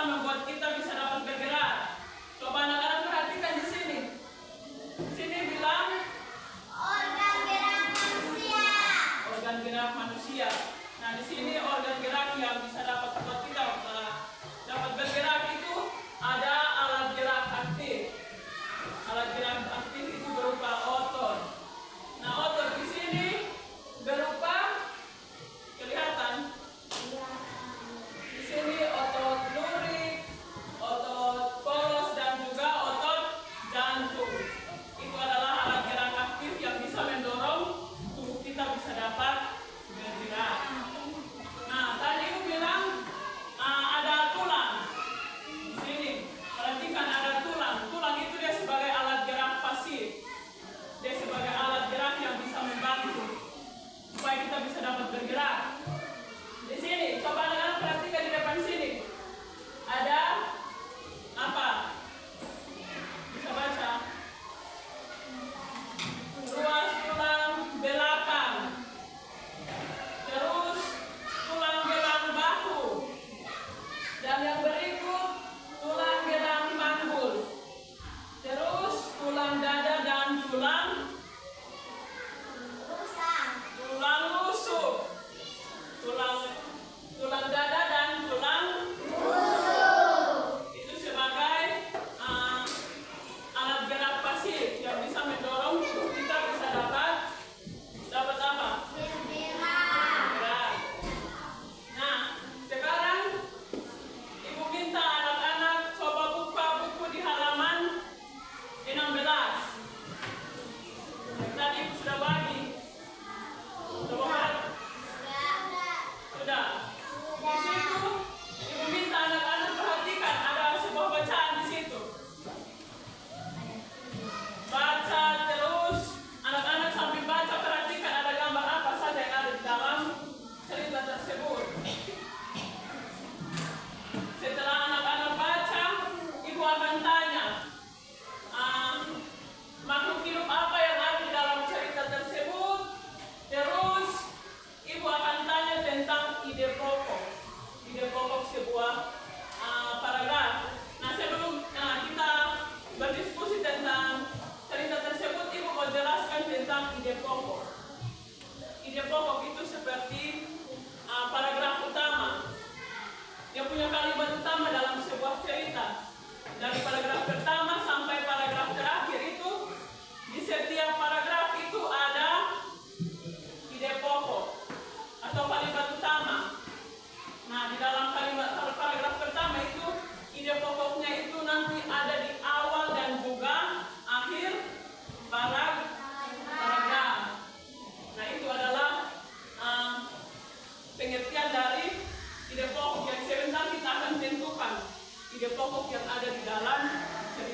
membuat kita bisa dapat bergerak. Coba anak-anak perhatikan di sini. Di sini bilang Organ gerak manusia. organ gerak manusia. Nah, di sini organ gerak yang bisa dapat membuat kita dapat bergerak itu ada alat gerak aktif. Alat gerak aktif itu berupa otot. Nah, otot di sini berupa kelihatan. Di sini otot lurik, otot poros dan juga otot jantung. Itu adalah alat gerak aktif yang bisa mendorong tubuh kita bisa dapat bergerak. Nah, tadi Ibu bilang ada tulang. Di sini, perhatikan ada tulang. Tulang itu dia sebagai alat gerak pasif. Dia sebagai alat gerak yang bisa membantu supaya kita bisa dapat bergerak. Di sini, coba anak-anak perhatikan di depan sini. Ada apa? Bisa baca? Ruas tulang belakang. Terus tulang gelang bahu. Dan yang berikut tulang gelang panggul. Terus tulang dada dan tulang rusuk. Tulang dada dan tulang itu sebagai alat gerak pasif yang bisa mendorong tubuh kita bisa dapat apa? Bergerak. Nah, sekarang Ibu minta anak-anak coba buka buku di halaman 16. Tadi Ibu sudah bagi. Coba sudah. Di situ Ibu minta anak-anak perhatikan ada sebuah bacaan di situ. Baca terus, anak-anak sambil baca perhatikan ada gambar apa saja yang ada di dalam cerita tersebut. Setelah anak-anak baca, Ibu akan tanya makhluk hidup apa yang ada di dalam cerita tersebut. Terus Ibu akan tanya tentang ide pokok sebuah paragraf. Nah, sebelum kita berdiskusi tentang cerita tersebut, Ibu mau jelaskan tentang ide pokok. Ide pokok itu seperti paragraf utama yang punya kalimat utama dalam sebuah cerita. Dari paragraf pertama sampai paragraf terakhir itu, di setiap paragraf itu ada ide pokok atau kalimat utama. Nah, di dalam paragraf pertama itu, ide pokoknya itu nanti ada di awal dan juga akhir paragraf. Nah, itu adalah pengertian dari ide pokok yang sebentar kita akan tentukan ide pokok yang ada di dalam cerita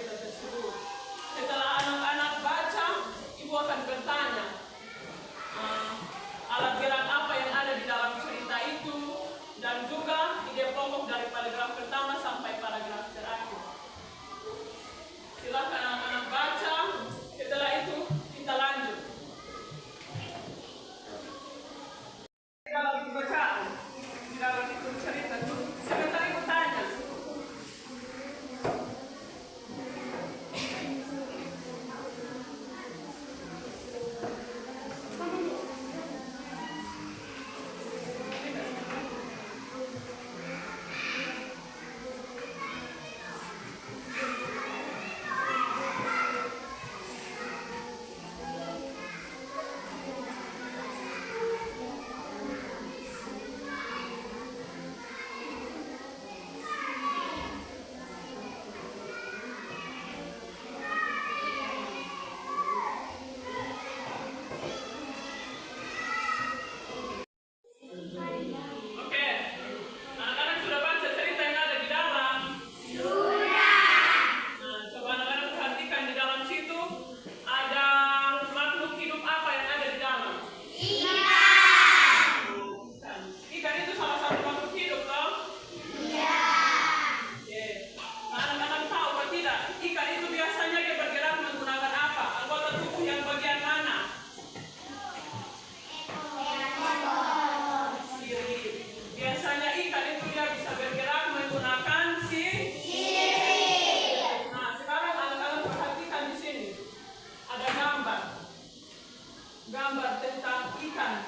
tentang ikan.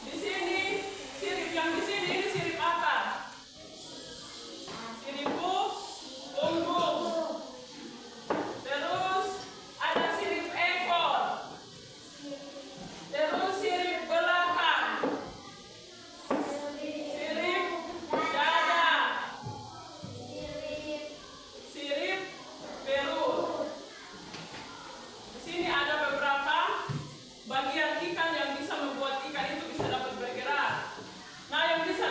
Di sini sirip yang di sini ini sirip apa? Sirip punggung. Terus ada sirip ekor. Terus sirip belakang. Sirip dada. Sirip perut. Di sini ada beberapa bagian ikan yang bisa membuat ikan itu bisa dapat bergerak. Nah, yang bisa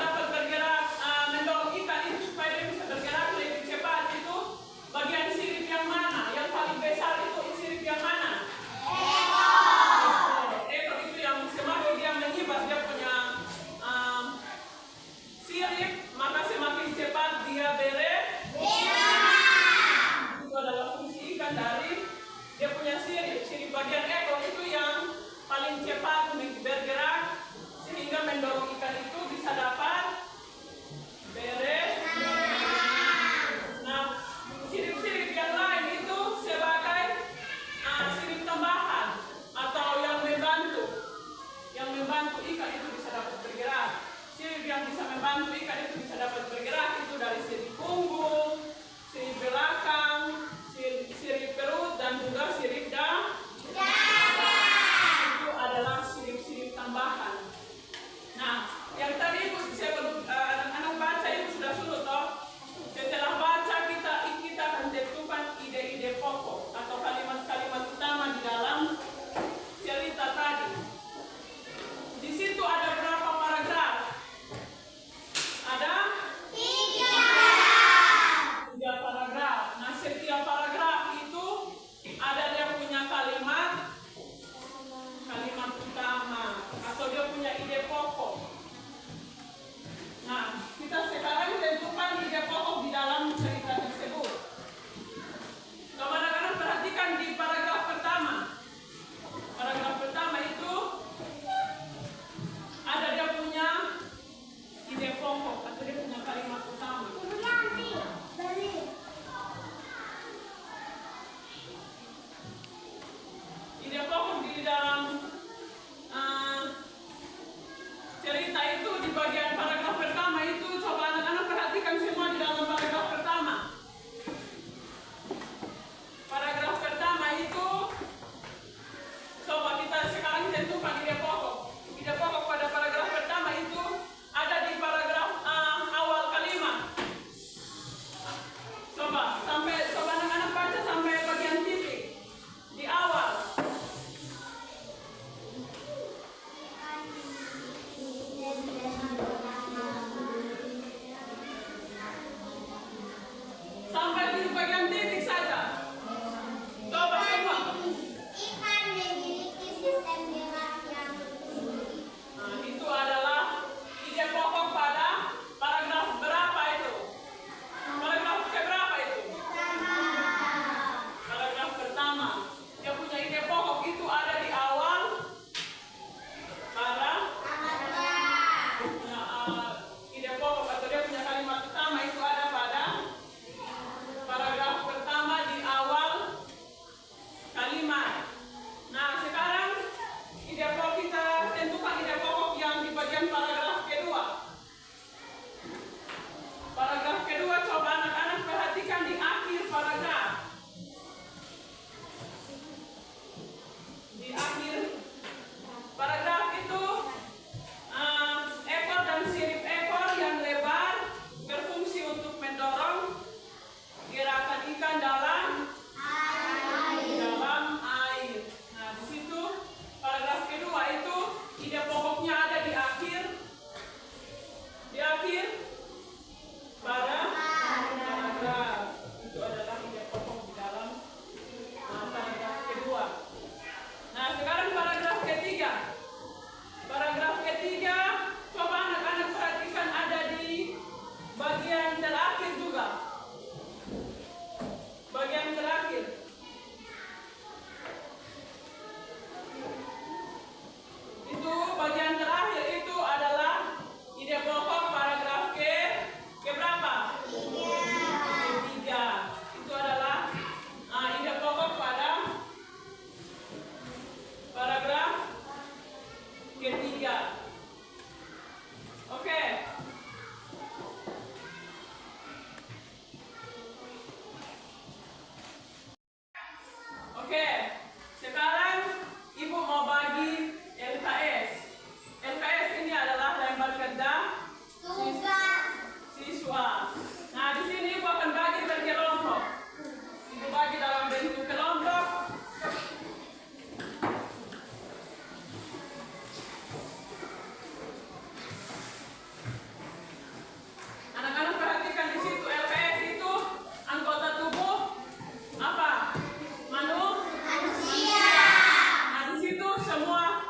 semua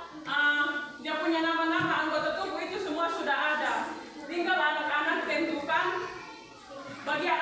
dia punya nama-nama anggota tubuh itu semua sudah ada. Tinggal anak-anak tentukan bagian